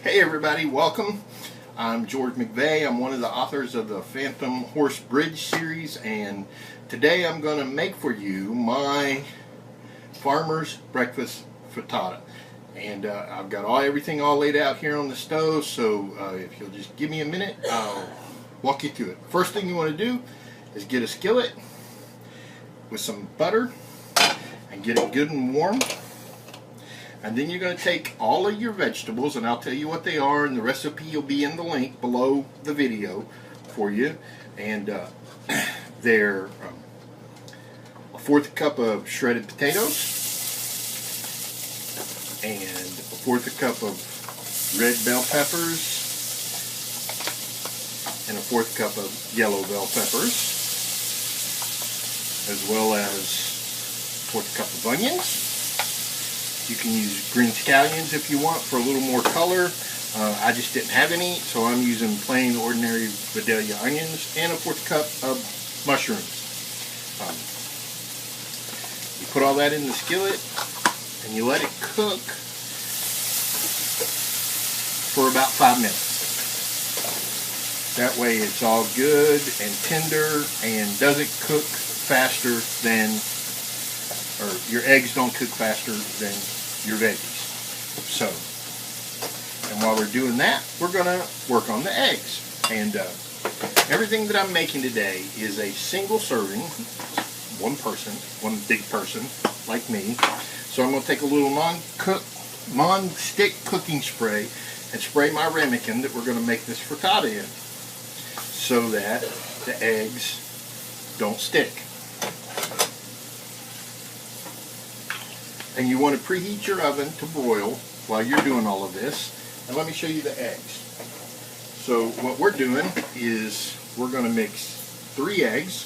Hey everybody, welcome. I'm George McVeigh. I'm one of the authors of the Phantom Horse Bridge series, and today I'm going to make for you my Farmers Breakfast Frittata. And I've got everything all laid out here on the stove, so if you'll just give me a minute, I'll walk you through it. First thing you want to do is get a skillet with some butter and get it good and warm. And then you're going to take all of your vegetables, and I'll tell you what they are, and the recipe will be in the link below the video for you. And they're a 1/4 cup of shredded potatoes, and a 1/4 cup of red bell peppers, and a 1/4 cup of yellow bell peppers, as well as a 1/4 cup of onions. You can use green scallions if you want for a little more color. I just didn't have any, so I'm using plain ordinary Vidalia onions, and a 1/4 cup of mushrooms. You put all that in the skillet and you let it cook for about 5 minutes. That way it's all good and tender and doesn't cook faster than, or your eggs don't cook faster than your veggies. So, and while we're doing that, we're going to work on the eggs. And everything that I'm making today is a single serving, one person, one big person like me. So I'm going to take a little non-stick cooking spray and spray my ramequin that we're going to make this frittata in, so that the eggs don't stick. And you want to preheat your oven to broil while you're doing all of this. And let me show you the eggs. So what we're doing is we're going to mix 3 eggs.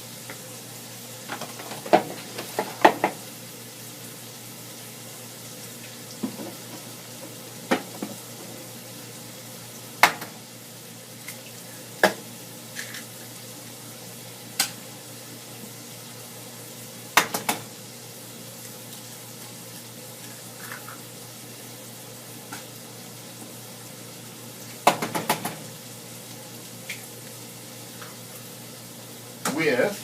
With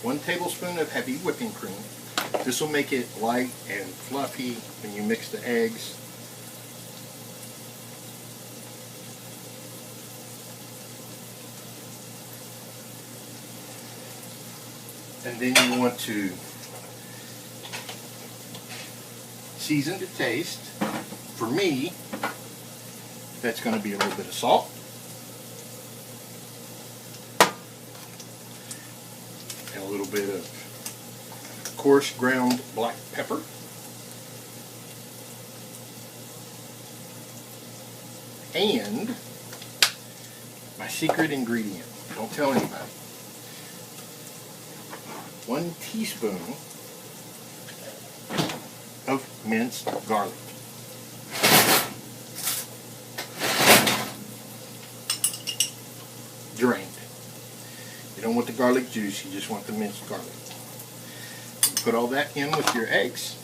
1 tablespoon of heavy whipping cream. This will make it light and fluffy when you mix the eggs. And then you want to season to taste. For me, that's going to be a little bit of salt, and a little bit of coarse ground black pepper, and my secret ingredient, don't tell anybody, 1 teaspoon of minced garlic. Drained. You don't want the garlic juice, you just want the minced garlic. You put all that in with your eggs.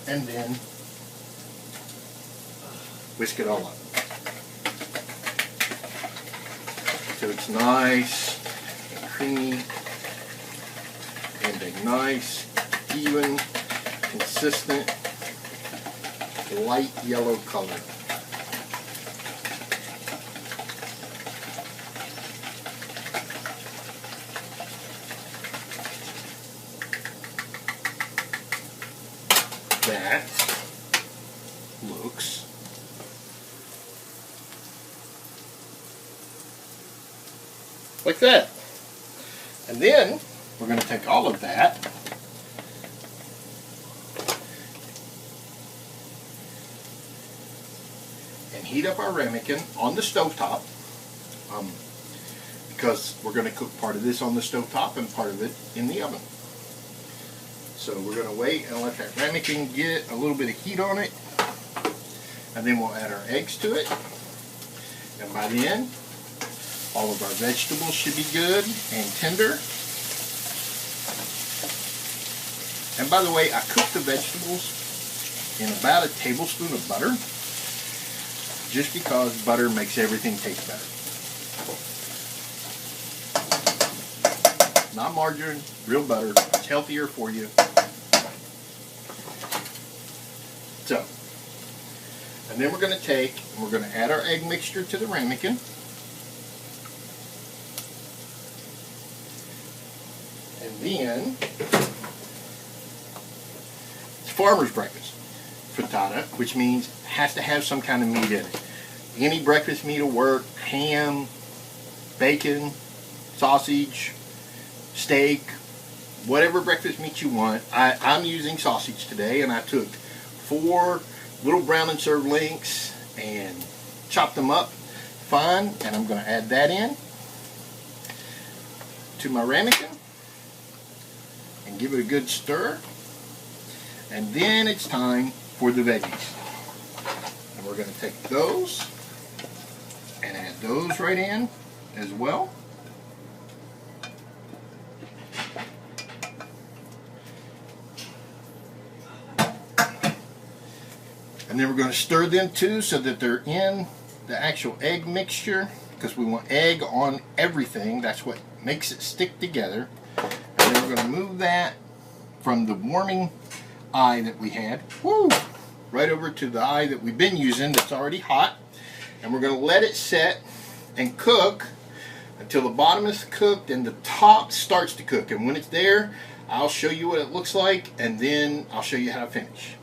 And then whisk it all up. So it's nice and creamy, and a nice, even, consistent, light yellow color. That looks like that. And then we're going to take all of that and heat up our ramequin on the stovetop, because we're going to cook part of this on the stovetop and part of it in the oven. So we're going to wait and let that ramequin get a little bit of heat on it, and then we'll add our eggs to it. And by then, All of our vegetables should be good and tender. And by the way, I cook the vegetables in about a tablespoon of butter, just because butter makes everything taste better. Not margarine, real butter. It's healthier for you. So, and then we're going to add our egg mixture to the ramequin. And then, it's Farmers Breakfast Fritatta, which means it has to have some kind of meat in it. Any breakfast meat will work: ham, bacon, sausage, steak, whatever breakfast meat you want. I'm using sausage today, and I took 4 little brown and served links and chopped them up fine, and I'm going to add that in to my ramequin and give it a good stir. And then it's time for the veggies. And we're going to take those and add those right in as well. And then we're going to stir them too, so that they're in the actual egg mixture, because we want egg on everything. That's what makes it stick together. And then we're going to move that from the warming eye that we had, right over to the eye that we've been using that's already hot. And we're going to let it set and cook until the bottom is cooked and the top starts to cook. And when it's there, I'll show you what it looks like, and then I'll show you how to finish.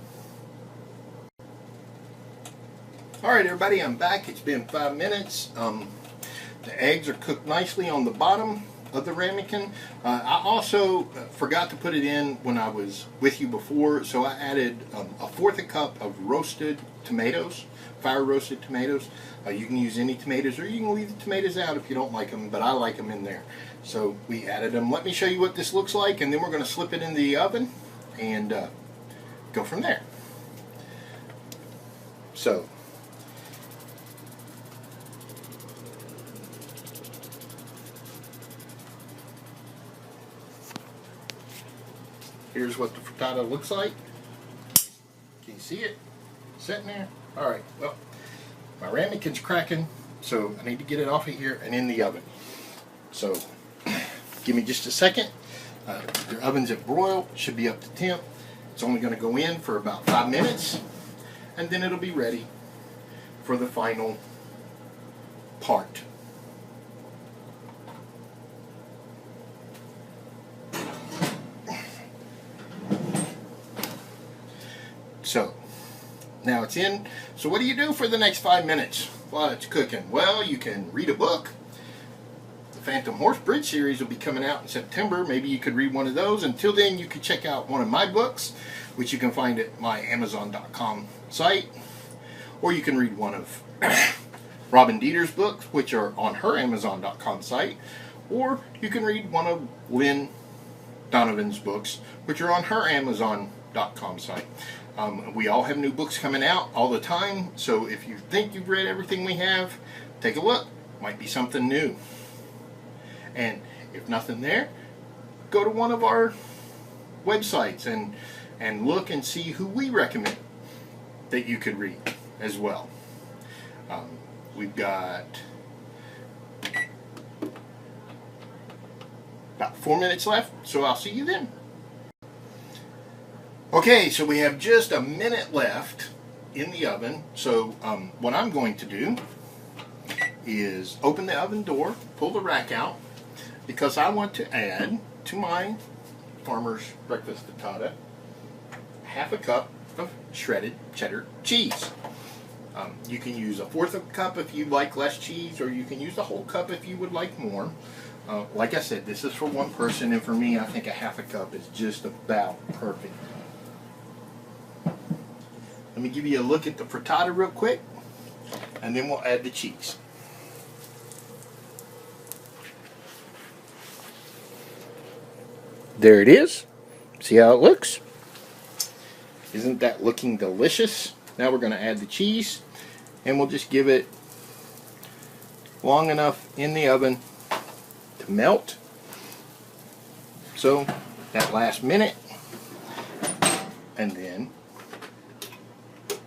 Alright everybody, I'm back. It's been 5 minutes. The eggs are cooked nicely on the bottom of the ramequin. I also forgot to put it in when I was with you before, so I added 1/4 cup of roasted tomatoes, fire roasted tomatoes. You can use any tomatoes, or you can leave the tomatoes out if you don't like them, but I like them in there. So we added them. Let me show you what this looks like, and then we're going to slip it in the oven and go from there. So here's what the frittata looks like. Can you see it sitting there? Alright, well, my ramequin's cracking, so I need to get it off of here and in the oven. So, give me just a second. Your oven's at broil, should be up to temp. It's only going to go in for about 5 minutes, and then it'll be ready for the final part. So, now it's in. So what do you do for the next 5 minutes while it's cooking? Well, you can read a book. The Phantom Horse Bridge series will be coming out in September. Maybe you could read one of those. Until then, you can check out one of my books, which you can find at my Amazon.com site. Or you can read one of Robin Dieter's books, which are on her Amazon.com site. Or you can read one of Lynn Donovan's books, which are on her Amazon.com site. We all have new books coming out all the time, so if you think you've read everything we have, take a look. Might be something new. And if nothing there, go to one of our websites and look and see who we recommend that you could read as well. We've got about 4 minutes left, so I'll see you then. Okay, so we have just a minute left in the oven. So what I'm going to do is open the oven door, pull the rack out, because I want to add to my Farmers Breakfast Fritatta 1/2 cup of shredded cheddar cheese. You can use 1/4 cup if you like less cheese, or you can use the whole cup if you would like more. Like I said, this is for one person, and for me, I think 1/2 cup is just about perfect. Let me give you a look at the frittata real quick, and then we'll add the cheese. There it is. See how it looks? Isn't that looking delicious? Now we're going to add the cheese, and we'll just give it long enough in the oven to melt. So that last minute, and then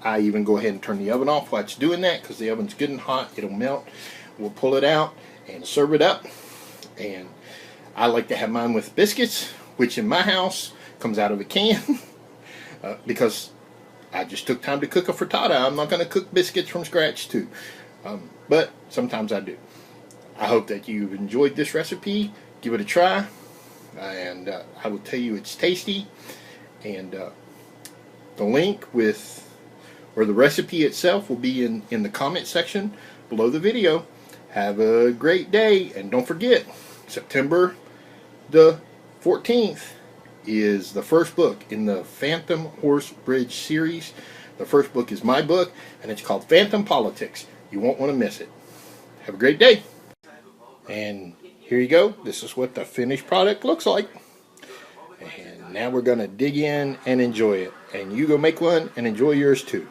I even go ahead and turn the oven off while it's doing that, because the oven's good and hot. It'll melt. We'll pull it out and serve it up. And I like to have mine with biscuits, which in my house comes out of a can because I just took time to cook a frittata. I'm not going to cook biscuits from scratch too, but sometimes I do. I hope that you've enjoyed this recipe. Give it a try, and I will tell you it's tasty. And the link with, or the recipe itself, will be in the comment section below the video. Have a great day, and don't forget, September the 14th is the first book in the Phantom Horse Bridge series. The first book is my book, and it's called Phantom Politics. You won't want to miss it. Have a great day. And here you go. This is what the finished product looks like. And now we're going to dig in and enjoy it. And you go make one and enjoy yours too.